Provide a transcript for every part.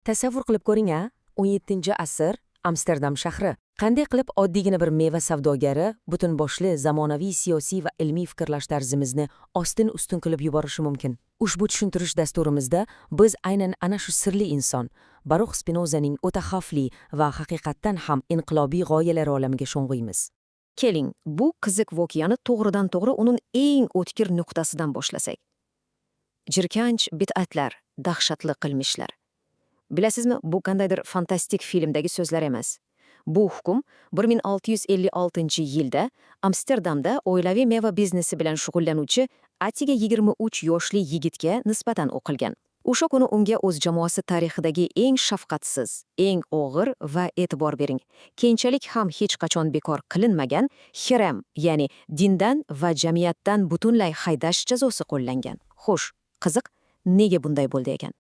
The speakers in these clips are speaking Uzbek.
Tasavvur qilib ko'ring-a, 17-asr Amsterdam shahri. Qanday qilib oddiygina bir meva savdogari butun boshli zamonaviy siyosiy va ilmiy fikrlash tarzimizni ostin-ustun qilib yuborishi mumkin? Ushbu tushuntirish dasturimizda biz aynan ana shu sirli inson, Baruch Spinozaning o'ta xavfli va haqiqatdan ham inqilobiy g'oyalari olamiga sho'ng'iymiz. Keling, bu qiziq voqeani to'g'ridan-to'g'ri uning eng o'tkir nuqtasidan boshlasak. Jirkanch bid'atlar, dahshatli qilmishlar. Bilasizmi, bu qandaydir fantastik filmdagi so'zlar emas. Bu hukm 1656-yilda Amsterdamda oilaviy meva biznesi bilan shug'ullanuvchi Atiga 23 yoshli yigitga nisbatan o'qilgan. O'sha kuni unga o'z jamoasi tarixidagi eng shafqatsiz, eng og'ir va e'tibor bering, keyinchalik ham hech qachon bekor qilinmagan hiram, ya'ni dindan va jamiyatdan butunlay haydash jazosi qo'llangan. Xo'sh, qiziq, nega bunday bo'ldi ekan?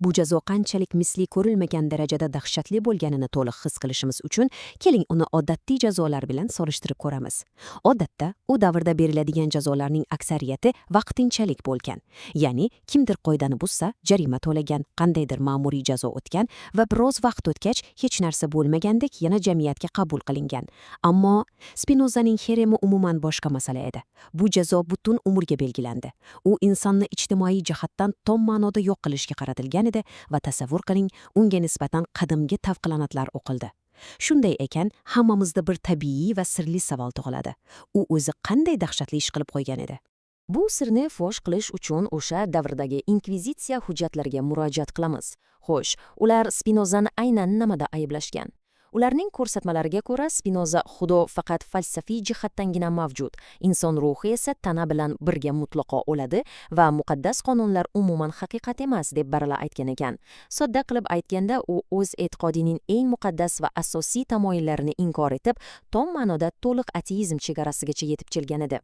Bu jazo qanchalik misli ko'rilmagan darajada dahshatli bo'lganini to'liq his qilishimiz uchun keling uni odatdiy jazolar bilan solishtirib ko'ramiz. Odatda u davrda beriladigan jazolarning aksariyati vaqtinchalik bo'lgan. Ya'ni kimdir qoidani buzsa, jarima to'lagan, qandaydir ma'muriy jazo o'tgan va biroz vaqt o'tgach hech narsa bo'lmagandek yana jamiyatga qabul qilingan. Ammo Spinozaning heremi umuman boshqa masala edi. Bu jazo butun umrga belgilandi. U insonni ijtimoiy jihatdan tom ma'noda yo'q qilishga qaratilgan va tasavvur qiling, unga nisbatan qadimgi tavqilonatlar o'qildi. Shunday ekan, hammamizda bir tabiiy va sirli savol tug'iladi. U o'zi qanday dahshatli ish qilib qo'ygan edi? Bu sirni fosh qilish uchun o'sha davrdagi inkvizitsiya hujjatlariga murojaat qilamiz. Xo'sh, ular Spinozani aynan nimada ayblashgan? Ularning ko'rsatmalariga ko'ra, Spinoza xudo faqat falsafiy jihatdangina mavjud, inson ruhi esa tana bilan birga mutlaqo o'ladi va muqaddas qonunlar umuman haqiqat emas deb baralla aytgan ekan. Sodda qilib aytganda, u o'z e'tiqodining eng muqaddas va asosiy tamoyillarini inkor etib, tom ma'noda to'liq ateizm chegarasigacha yetib kelgan edi.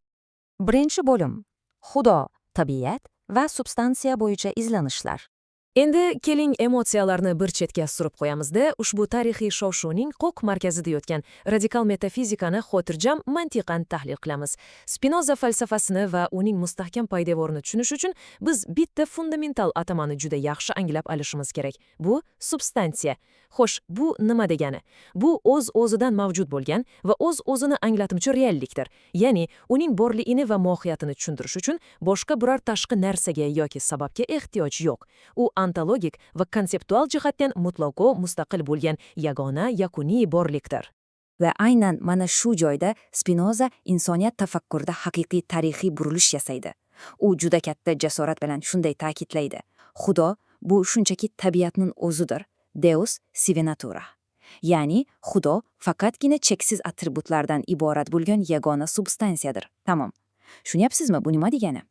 Birinchi bo'lim: Xudo, tabiat va substansiya bo'yicha izlanishlar. Endi keling emotsiyalarni bir chetga surib qo'yamizda, ushbu tarixiy shov-shuvning qo'q markazida yotgan radikal metafizikani xotirjam mantiqan tahlil qilamiz. Spinoza falsafasini va uning mustahkam poydevorini tushunish uchun biz bitta fundamental atamani juda yaxshi anglab olishimiz kerak. Bu substansiya. Xo'sh, bu nima degani? Bu o'z-o'zidan mavjud bo'lgan va o'z-o'zini anglatimchi reallikdir. Ya'ni uning borligini va mohiyatini tushuntirish uchun boshqa biror tashqi narsaga yoki sababga ehtiyoj yo'q. U ontologik va konseptual jihatdan mutlaqo mustaqil bo'lgan yagona yakuniy borlikdir. Va aynan mana shu joyda Spinoza insoniyat tafakkurida haqiqiy tarixiy burilish yasaydi. U juda katta jasorat bilan shunday ta'kidlaydi: Xudo bu shunchaki tabiatning o'zidir, Deus sive natura. Ya'ni Xudo faqatgina cheksiz atributlardan iborat bo'lgan yagona substansiyadir. Tamom. Tushunyapsizmi, bu nima degani?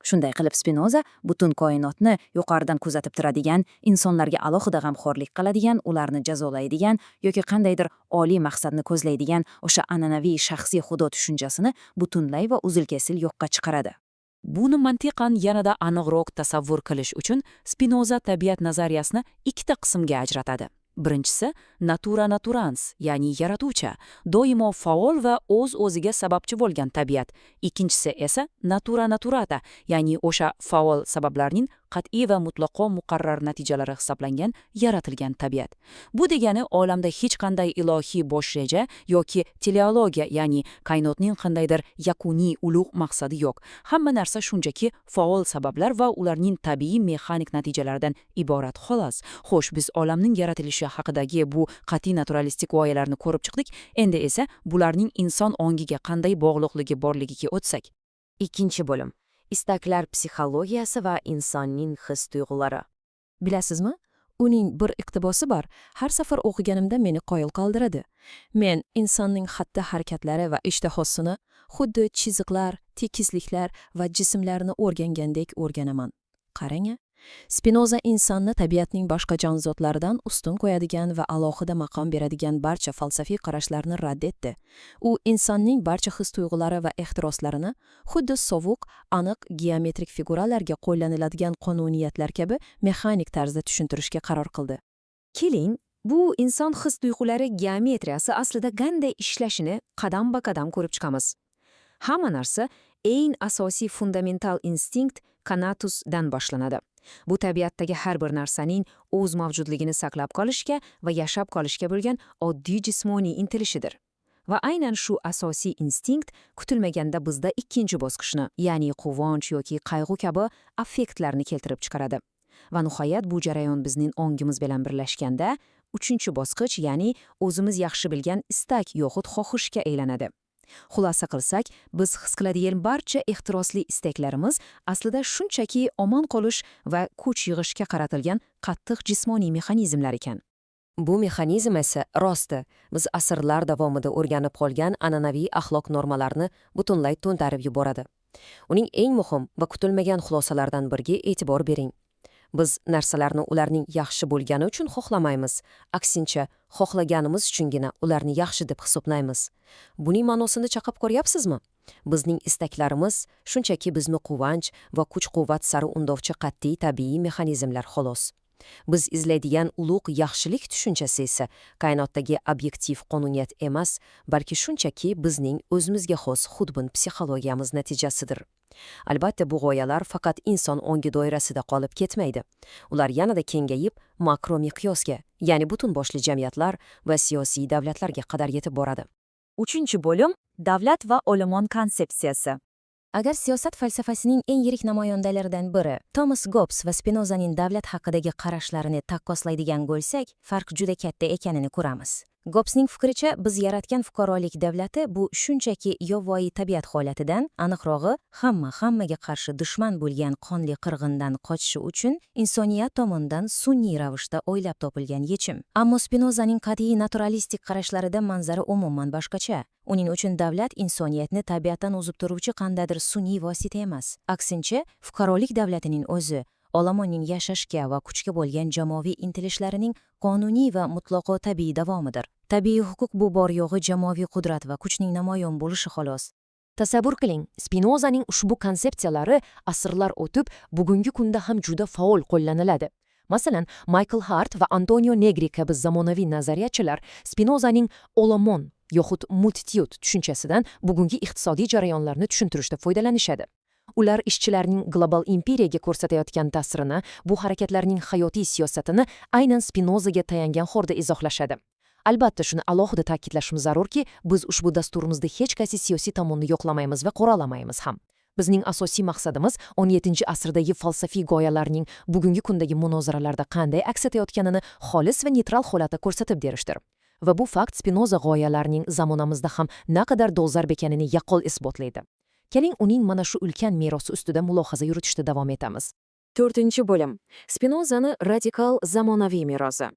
Shunday qilib Spinoza butun koinotni yuqoridan kuzatib turadigan, insonlarga alohida g'amxo'rlik qiladigan, ularni jazolaydigan yoki qandaydir oliy maqsadni ko'zlaydigan o'sha an'anaviy shaxsiy xudo tushunchasini butunlay va uzil-kesil yo'qqa chiqaradi. Buni mantiqan yanada aniqroq tasavvur qilish uchun Spinoza tabiat nazariyasini ikkita qismga ajratadi. Birinchisi natura naturans, ya'ni yaratuvchi, doimo faol va o'z-o'ziga sababchi bo'lgan tabiat. Ikkinchisi esa natura naturata, ya'ni o'sha faol sabablarning qat'iy va mutlaqo muqarrar natijalari hisoblangan yaratilgan tabiat. Bu degani olamda hech qanday ilohiy bosh reja yoki teleologiya, ya'ni koinotning qandaydir yakuniy ulug' maqsadi yo'q. Hamma narsa shunchaki faol sabablar va ularning tabiiy mexanik natijalaridan iborat xolos. Xo'sh, biz olamning yaratilishi haqidagi bu qat'iy naturalistik g'oyalarni ko'rib chiqdik. Endi esa bularning inson ongiga qanday bog'liqligi borligiga o'tsak. Ikkinchi bo'lim: istaklar psixologiyasi va insonning his-tuyg'ulari. Bilasizmi? Uning bir iqtibosi bor. Har safar o'qiganimda meni qoyil qoldiradi. Men insonning xatti-harakatlari va ishtahosini xuddi chiziqlar, tekisliklar va jismlarni o'rgangandek o'rganaman. Qarang-a. Spinoza insonni tabiatning boshqa jonzotlaridan ustun qo'yadigan va alohida maqom beradigan barcha falsafiy qarashlarni rad etdi. U insonning barcha his-tuyg'ulari va ehtiroslarini xuddi sovuq, aniq geometrik figuralarga qo'llaniladigan qonuniyatlar kabi mexanik tarzda tushuntirishga qaror qildi. Keling, bu inson his-tuyg'ulari geometriyasi aslida qanday ishlashini qadam-ba-qadam ko'rib chiqamiz. Hamma narsa eng asosiy fundamental instinkt conatusdan boshlanadi. Bu tabiatdagi har bir narsaning o'z mavjudligini saqlab qolishga va yashab qolishga bo'lgan oddiy jismoniy intilishidir. Va aynan shu asosiy instinkt kutilmaganda bizda ikkinchi bosqichni, ya'ni quvonch yoki qayg'u kabi affektlarni keltirib chiqaradi. Va nihoyat bu jarayon bizning ongimiz bilan birlashganda uchinchi bosqich, ya'ni o'zimiz yaxshi bilgan istak yoxud xohishga aylanadi. Xulosa qilsak, biz his qiladigan barcha ehtirosli istaklarimiz aslida shunchaki omon qolish va kuch yig'ishga qaratilgan qattiq jismoniy mexanizmlar ekan. Bu mexanizm esa rosti biz asrlar davomida o'rganib qolgan an'anaviy axloq normalarni butunlay to'ntarib yuboradi. Uning eng muhim va kutilmagan xulosalaridan biriga e'tibor bering. Biz narsalarni ularning yaxshi bo'lgani uchun xohlamaymiz, aksincha, xohlaganimiz uchungina ularni yaxshi deb hisoblaymiz. Buning ma'nosini chaqib ko'ryapsizmi? Bizning istaklarimiz shunchaki bizni quvonch va kuch-quvvat sari undovchi qat'iy tabiiy mexanizmlar xolos. Biz izlaydigan ulug' yaxshilik tushunchasi esa koinotdagi obyektiv qonuniyat emas, balki shunchaki bizning o'zimizga xos xudbin psixologiyamiz natijasidir. Albatta, bu g'oyalar faqat inson ongi doirasida qolib ketmaydi. Ular yanada kengayib, makro miqyosga, ya'ni butun boshli jamiyatlar va siyosiy davlatlarga qadar yetib boradi. 3-bo'lim davlat va olomon konsepsiyasi. Agar siyosat falsafasining eng yirik namoyandalaridan biri Thomas Hobbes va Spinozaning davlat haqidagi qarashlarini taqqoslaydigan bo'lsak, farq juda katta ekanini ko'ramiz. Hobbesning fikricha, biz yaratgan fuqarolik davlati bu shunchaki yovvoyi tabiat holatidan, aniqrog'i, hammaga qarshi dushman bo'lgan qonli qirg'indan qochishi uchun insoniyat tomonidan sun'iy ravishda o'ylab topilgan yechim. Ammo Spinozaning qat'iy naturalistik qarashlarida manzara umuman boshqacha. Uning uchun davlat insoniyatni tabiatdan uzib turuvchi qandaydir sun'iy vosita emas. Aksincha, fuqarolik davlatining o'zi olomonning yashashga va kuchga bo'lgan jamoaviy intilishlarining qonuniy va mutlaqo tabiiy davomidir. Tabiiy huquq bu bor yo'g'i jamoaviy qudrat va kuchning namoyon bo'lishi xolos. Tasavvur qiling, Spinozaning ushbu konsepsiyalari asrlar o'tib, bugungi kunda ham juda faol qo'llaniladi. Masalan, Michael Hart va Antonio Negri kabi zamonaviy nazariyachilar Spinozaning olomon yoxud multitude tushunchasidan bugungi iqtisodiy jarayonlarni tushuntirishda foydalanishadi. Ular ishchilarning global imperiyaga ko'rsatayotgan ta'sirini, bu harakatlarning hayotiy siyosatini aynan Spinozaga tayangan holda izohlashadi. Albatta, shuni alohida ta'kidlashimiz zarurki, biz ushbu dasturimizda hech qaysi siyosiy tomonni yo'qlamaymiz va qoralamaymiz ham. Bizning asosiy maqsadimiz 17-asrdagi falsafiy g'oyalarning bugungi kundagi munozaralarda qanday aks etayotganini xolis va neytral holatda ko'rsatib berishdir. Va bu fakt Spinoza g'oyalarining zamonamizda ham naqadar dolzarb ekanini yaqqol isbotlaydi. Keling, uning mana shu ulkan merosi ustida mulohaza yuritishda davom etamiz. 4-bo'lim. Spinozani radikal zamonaviy merosi.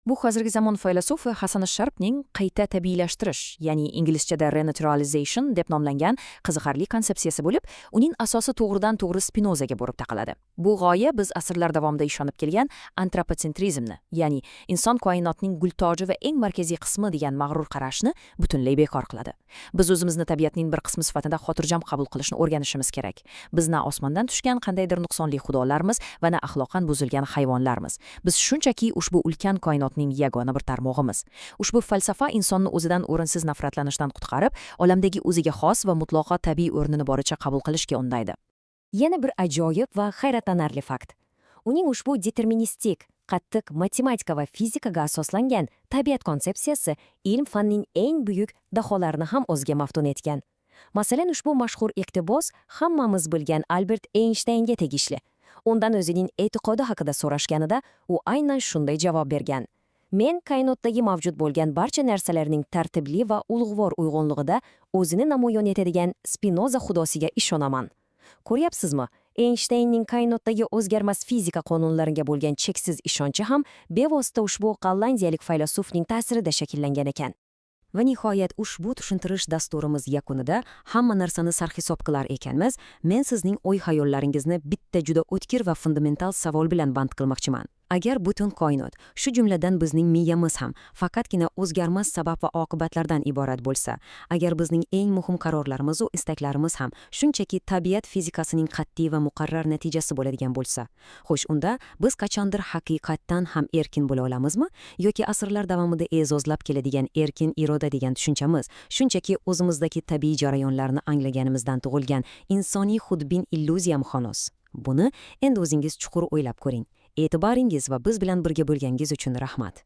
Bu hozirgi zamon filosofi Hasan Sharpning qayta tabiiylashtirish, ya'ni inglizchada renaturalization deb nomlangan qiziqarli konsepsiyasi bo'lib, uning asosi to'g'ridan-to'g'ri Spinozaga borib taqaladi. Bu g'oya biz asrlar davomida ishonib kelgan antropocentrizmni, ya'ni inson koinotning gultoji va eng markaziy qismi degan mag'rur qarashni butunlay bekor qiladi. Biz o'zimizni tabiatning bir qismi sifatida xotirjam qabul qilishni o'rganishimiz kerak. Biz na osmondan tushgan qandaydir nuqsonli xudolarmiz va na axloqan buzilgan hayvonlarmiz. Biz shunchaki ushbu ulkan koinot yagona bir tarmog'imiz. Ushbu falsafa insonni o'zidan o'rinsiz nafratlanishdan qutqarib, olamdagi o'ziga xos va mutlaqo tabiiy o'rnini boricha qabul qilishga undaydi. Yana bir ajoyib va hayratlanarli fakt. Uning ushbu deterministik, qattiq matematika va fizikaga asoslangan tabiat konsepsiyasi ilm fanning eng buyuk daholarini ham o'ziga maftun etgan. Masalan, ushbu mashhur iqtibos hammamiz bilgan Albert Einsteinga tegishli. Undan o'zining e'tiqodi haqida so'rashganida, u aynan shunday javob bergan. Men koinotdagi mavjud bo'lgan barcha narsalarning tartibli va ulug'vor uyg'unligida o'zini namoyon etadigan Spinoza xudosiga ishonaman. Ko'ryapsizmi? Einsteinning koinotdagi o'zgarmas fizika qonunlariga bo'lgan cheksiz ishonchi ham bevosita ushbu gollandiyalik filosofning ta'sirida shakllangan ekan. Va nihoyat ushbu tushuntirish dasturimiz yakunida hamma narsani sarhisob qilar ekanmiz, men sizning o'y-hayollaringizni bitta juda o'tkir va fundamental savol bilan band qilmoqchiman. Agar butun koinot, shu jumladan bizning miyamiz ham faqatgina o'zgarmas sabab va oqibatlardan iborat bo'lsa, agar bizning eng muhim qarorlarimiz va istaklarimiz ham shunchaki tabiat fizikasining qat'iy va muqarrar natijasi bo'ladigan bo'lsa, xo'sh, unda biz qachondir haqiqatdan ham erkin bo'la olamizmi? Yoki asrlar davomida e'zozlab keladigan erkin iroda degan tushunchamiz shunchaki o'zimizdagi tabiiy jarayonlarni anglaganimizdan tug'ilgan insoniy xudbin illyuziyami xolos? Buni endi o'zingiz chuqur o'ylab ko'ring. E'tiboringiz va biz bilan birga bo'lganingiz uchun rahmat.